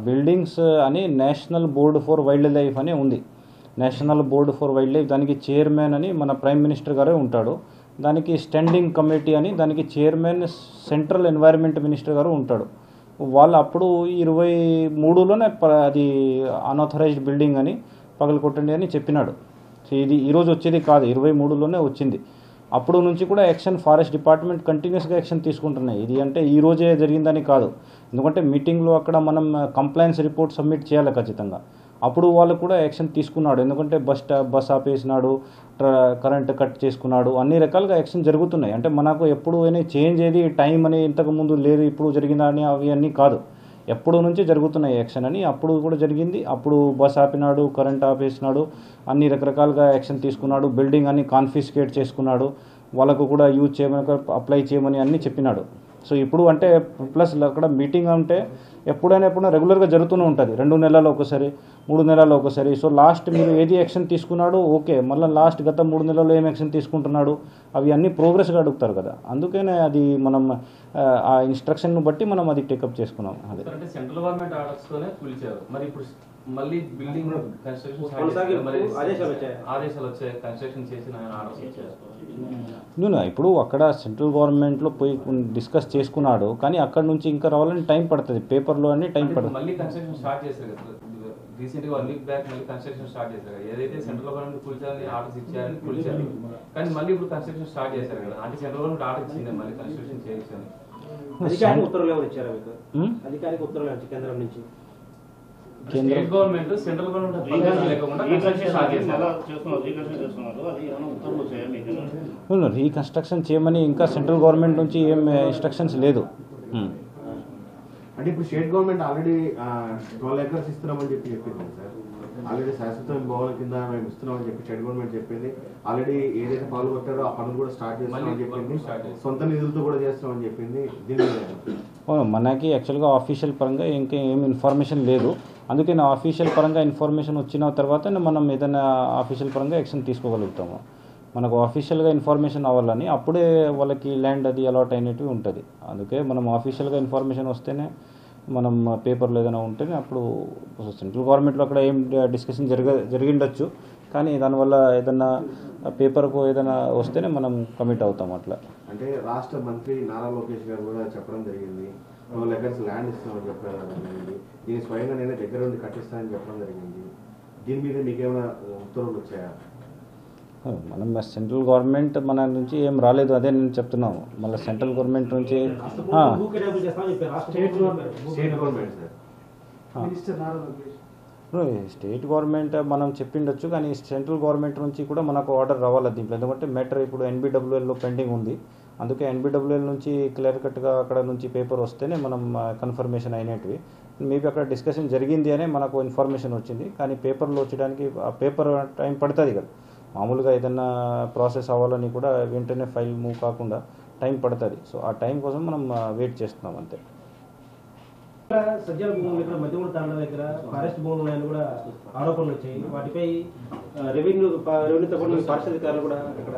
Buildings అని national board for wild life అని ఉంది. National board for wild life దానికి చైర్మన్ అని మన ప్రైమ్ మినిస్టర్ గారే ఉంటాడు. దానికి స్టాండింగ్ కమిటీ అని దానికి చైర్మన్ సెంట్రల్ ఎన్వైర్న్మెంట్ మినిస్టర్ గారు ఉంటాడు. వాళ్ళు అప్పుడు 23లోనే అది అన్ఆథరైజ్డ్ బిల్డింగ్ అని పగలకొట్టండి అని చెప్పినాడు. సో ఇది ఈరోజు వచ్చేది కాదు, 23లోనే వచ్చింది. అప్పుడు నుంచి కూడా యాక్షన్ ఫారెస్ట్ డిపార్ట్మెంట్ కంటిన్యూస్గా యాక్షన్ తీసుకుంటున్నాయి. ఇది అంటే ఈ రోజే జరిగిందని కాదు, ఎందుకంటే మీటింగ్లో అక్కడ మనం కంప్లైంట్స్ రిపోర్ట్ సబ్మిట్ చేయాలి ఖచ్చితంగా. అప్పుడు వాళ్ళు కూడా యాక్షన్ తీసుకున్నాడు, ఎందుకంటే బస్ ఆపేసినాడు, కరెంట్ కట్ చేసుకున్నాడు, అన్ని రకాలుగా యాక్షన్ జరుగుతున్నాయి. అంటే మనకు ఎప్పుడు చేంజ్ ఏది టైం అని ఇంతకుముందు లేదు ఇప్పుడు జరిగిందా అని అవి అన్నీ కాదు, ఎప్పుడు నుంచి జరుగుతున్నాయి యాక్షన్ అని. అప్పుడు కూడా జరిగింది, అప్పుడు బస్ ఆపినాడు, కరెంట్ ఆపేసినాడు, అన్ని రకరకాలుగా యాక్షన్ తీసుకున్నాడు, బిల్డింగ్ అన్ని కాన్ఫిస్కేట్ చేసుకున్నాడు, వాళ్ళకు కూడా యూజ్ చేయమని అప్లై చేయమని అన్నీ చెప్పినాడు. సో ఇప్పుడు అంటే ప్లస్ అక్కడ మీటింగ్ అంటే ఎప్పుడైనా రెగ్యులర్గా జరుగుతూనే ఉంటుంది, 2 నెలల్లో ఒకసారి, 3 నెలల్లో ఒకసారి. సో లాస్ట్ మీరు ఏది యాక్షన్ తీసుకున్నాడు ఓకే, మళ్ళీ లాస్ట్ గత 3 నెలల్లో ఏం యాక్షన్ తీసుకుంటున్నాడు అవి అన్నీ ప్రోగ్రెస్గా అడుగుతారు కదా, అందుకనే అది మనం ఆ ఇన్స్ట్రక్షన్ను బట్టి మనం అది టేకప్ చేసుకున్నాం. అదే సెంట్రల్ గవర్నమెంట్ ఆర్డర్స్తోనే కూల్చారు, మరి ఇప్పుడు మళ్ళీ బిల్డింగ్ ఆదేశాలు వచ్చాయి, కన్స్ట్రక్షన్ చేసిన ఆర్డర్స్ వచ్చాయి. ఇప్పుడు అక్కడ సెంట్రల్ గవర్నమెంట్లో పోయి డిస్కస్ చేసుకున్నాడు, కానీ అక్కడ నుంచి ఇంకా రావాలని టైం పడుతుంది, పేపర్లో అన్ని టైం పడుతుంది. మళ్ళీ కన్స్ట్రక్షన్ స్టార్ట్ చేశారు కదా, రీసెంట్గా 1 వీక్ బ్యాక్ మళ్ళీ కన్స్ట్రక్షన్ స్టార్ట్ చేశారు కదా, ఏదైతే సెంట్రల్ గవర్నమెంట్ కూల్చారని ఆర్డర్స్ ఇచ్చారని కూల్చారు, కానీ మళ్ళీ ఇప్పుడు కన్స్ట్రక్షన్ స్టార్ట్ చేశారు కదా, అంటే సెంట్రల్ గవర్నమెంట్ ఆర్డర్ ఇచ్చింది మళ్ళీ కన్స్ట్రక్షన్ చేయించారు. అధికారిక ఉత్తర్వులు ఇచ్చారు మీకు? అధికారిక ఉత్తర్వులు వచ్చి కేంద్రం నుంచి స్టేట్ గవర్నమెంట్ సెంట్రల్ గవర్నమెంట్ లేకుండా రీకన్స్ట్రక్షన్ చేయమని ఇంకా సెంట్రల్ గవర్నమెంట్ నుంచి ఏం ఇన్స్ట్రక్షన్స్ లేదు. అంటే ఇప్పుడు స్టేట్ గవర్నమెంట్ ఆల్రెడీ 12 acres ఇస్తున్నామని చెప్పింది సార్, ఆల్రెడీ శాశ్వత భవనాల కింద మేము ఇస్తున్నామని చెప్పి స్టేట్ గవర్నమెంట్ చెప్పింది. ఆల్రెడీ ఏదైతే పనులు కొట్టారో ఆ పనులు కూడా స్టార్ట్ చేస్తామని చెప్పింది, సొంత నిధులతో కూడా చేస్తామని చెప్పింది. మనకి యాక్చువల్గా ఆఫీషియల్ పరంగా ఇంకా ఏం ఇన్ఫర్మేషన్ లేదు, అందుకే నా ఆఫీషియల్ పరంగా ఇన్ఫర్మేషన్ వచ్చిన తర్వాత మనం ఏదైనా ఆఫీషియల్ పరంగా యాక్షన్ తీసుకోగలుగుతాము. మనకు ఆఫీషియల్గా ఇన్ఫర్మేషన్ అవ్వాలని అప్పుడే వాళ్ళకి ల్యాండ్ అది అలాట్ అయినట్టు ఉంటుంది, అందుకే మనం ఆఫీషియల్గా ఇన్ఫర్మేషన్ వస్తేనే మనం పేపర్లో ఏదైనా ఉంటేనే అప్పుడు సెంట్రల్ గవర్నమెంట్లో అక్కడ ఏం డిస్కషన్ జరిగిండొచ్చు, కానీ దానివల్ల ఏదైనా పేపర్కు ఏదైనా వస్తేనే మనం కమిట్ అవుతాం. అట్లా అంటే రాష్ట్ర మంత్రి నారా లోకేష్ గారు కూడా చెప్పడం జరిగింది, 12 acres ల్యాండ్ ఇస్తామని చెప్పడం జరిగింది, దీన్ని స్వయంగా నేనే దగ్గర ఉండి కట్టిస్తానని చెప్పడం జరిగింది. దీని మీద మీకేమైనా ఉత్తర్వులు వచ్చాయా? మనం సెంట్రల్ గవర్నమెంట్ మన నుంచి ఏం రాలేదు, అదే నేను చెప్తున్నాము. మళ్ళీ సెంట్రల్ గవర్నమెంట్ నుంచి స్టేట్ గవర్నమెంట్ మనం చెప్పిండొచ్చు, కానీ సెంట్రల్ గవర్నమెంట్ నుంచి కూడా మనకు ఆర్డర్ రావాలి దీంట్లో, ఎందుకంటే మ్యాటర్ ఇప్పుడు NBWLలో పెండింగ్ ఉంది, అందుకే NBWL నుంచి క్లియర్ కట్గా అక్కడ నుంచి పేపర్ వస్తేనే మనం కన్ఫర్మేషన్ అయినట్వి. మేబీ అక్కడ డిస్కషన్ జరిగింది అనే మనకు ఇన్ఫర్మేషన్ వచ్చింది, కానీ పేపర్లో వచ్చడానికి ఆ పేపర్ టైం పడుతుంది కదా, మామూలుగా ఏదైనా ప్రాసెస్ అవ్వాలని కూడా వెంటనే ఫైల్ మూవ్ కాకుండా టైం పడుతుంది. సో ఆ టైం కోసం మనం వెయిట్ చేస్తున్నాం అంతే. సజ్జల భూములు ఇక్కడ మధ్యమూడు తాండ దగ్గర ఫారెస్ట్ భూములు ఉన్నాయని కూడా ఆరోపణలు వచ్చాయి, వాటిపై రెవెన్యూతో పాటు ఫారెస్ట్ అధికారులు కూడా ఇక్కడ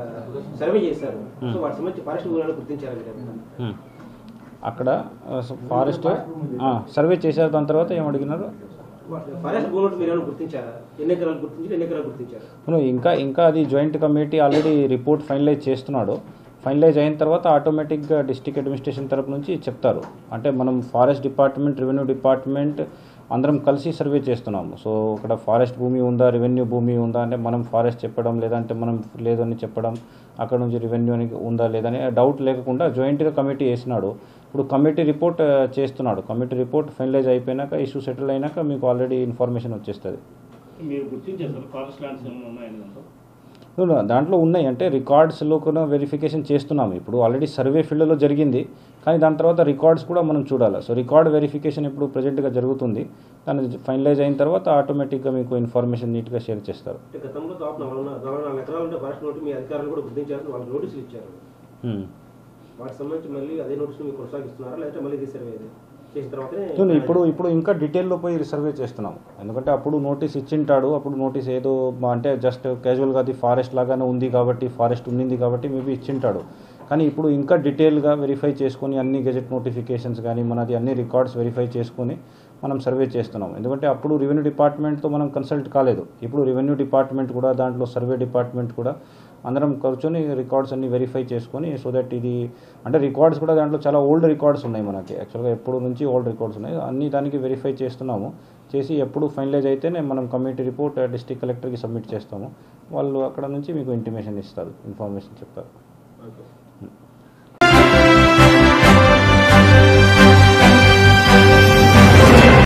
సర్వే చేశారు. సో వాటి సంబంధించి ఫారెస్ట్ భూములను గుర్తించారు అక్కడ ఫారెస్ట్ సర్వే చేశారు, దాని తర్వాత ఏం అడిగినారు? ఇంకా అది joint committee already report finalise చేస్తున్నాడు. ఫైనలైజ్ అయిన తర్వాత ఆటోమేటిక్గా డిస్ట్రిక్ట్ అడ్మినిస్ట్రేషన్ తరపు నుంచి చెప్తారు. అంటే మనం ఫారెస్ట్ డిపార్ట్మెంట్, రెవెన్యూ డిపార్ట్మెంట్ అందరం కలిసి సర్వే చేస్తున్నాము. సో ఇక్కడ ఫారెస్ట్ భూమి ఉందా, రెవెన్యూ భూమి ఉందా అంటే మనం ఫారెస్ట్ చెప్పడం, లేదంటే మనం లేదని చెప్పడం, అక్కడ నుంచి రెవెన్యూ అని ఉందా లేదని డౌట్ లేకుండా జాయింట్గా కమిటీ వేసినాడు. ఇప్పుడు కమిటీ రిపోర్ట్ చేస్తున్నాడు. కమిటీ రిపోర్ట్ ఫైనలైజ్ అయిపోయినాక, ఇష్యూ సెటిల్ అయినాక మీకు ఆల్రెడీ ఇన్ఫర్మేషన్ వచ్చేస్తుంది. దాంట్లో ఉన్నాయి, అంటే రికార్డ్స్లో కూడా వెరిఫికేషన్ చేస్తున్నాము. ఇప్పుడు ఆల్రెడీ సర్వే ఫీల్డ్లో జరిగింది, కానీ దాని తర్వాత రికార్డ్స్ కూడా మనం చూడాలి. సో రికార్డ్ వెరిఫికేషన్ ఇప్పుడు ప్రజెంట్గా జరుగుతుంది, దాన్ని ఫైనలైజ్ అయిన తర్వాత ఆటోమేటిక్గా మీకు ఇన్ఫర్మేషన్ నీట్గా షేర్ చేస్తారు. ఇప్పుడు ఇంకా డీటెయిల్లో పోయి సర్వే చేస్తున్నాం, ఎందుకంటే అప్పుడు నోటీస్ ఇచ్చింటాడు. అప్పుడు నోటీస్ ఏదో అంటే జస్ట్ క్యాజువల్గా అది ఫారెస్ట్ లాగానే ఉంది కాబట్టి, ఫారెస్ట్ ఉండింది కాబట్టి మేబీ ఇచ్చింటాడు. కానీ ఇప్పుడు ఇంకా డీటెయిల్గా వెరిఫై చేసుకొని అన్ని గెజెట్ నోటిఫికేషన్స్ కానీ మనది అన్ని రికార్డ్స్ వెరిఫై చేసుకొని మనం సర్వే చేస్తున్నాం. ఎందుకంటే అప్పుడు రెవెన్యూ డిపార్ట్మెంట్తో మనం కన్సల్ట్ కాలేదు. ఇప్పుడు రెవెన్యూ డిపార్ట్మెంట్ కూడా దాంట్లో సర్వే డిపార్ట్మెంట్ కూడా అందరం కూర్చొని రికార్డ్స్ అన్ని వెరిఫై చేసుకొని సో దట్ ఇది అంటే రికార్డ్స్ కూడా దాంట్లో చాలా ఓల్డ్ రికార్డ్స్ ఉన్నాయి మనకి. యాక్చువల్గా ఎప్పుడు నుంచి ఓల్డ్ రికార్డ్స్ ఉన్నాయి. అన్ని దానికి వెరిఫై చేస్తున్నాము. చేసి ఎప్పుడు ఫైనలైజ్ అయితేనే మనం కమిటీ రిపోర్ట్ డిస్ట్రిక్ట్ కలెక్టర్కి సబ్మిట్ చేస్తాము. వాళ్ళు అక్కడ నుంచి మీకు ఇంటిమేషన్ ఇస్తారు, ఇన్ఫర్మేషన్ చెప్తారు.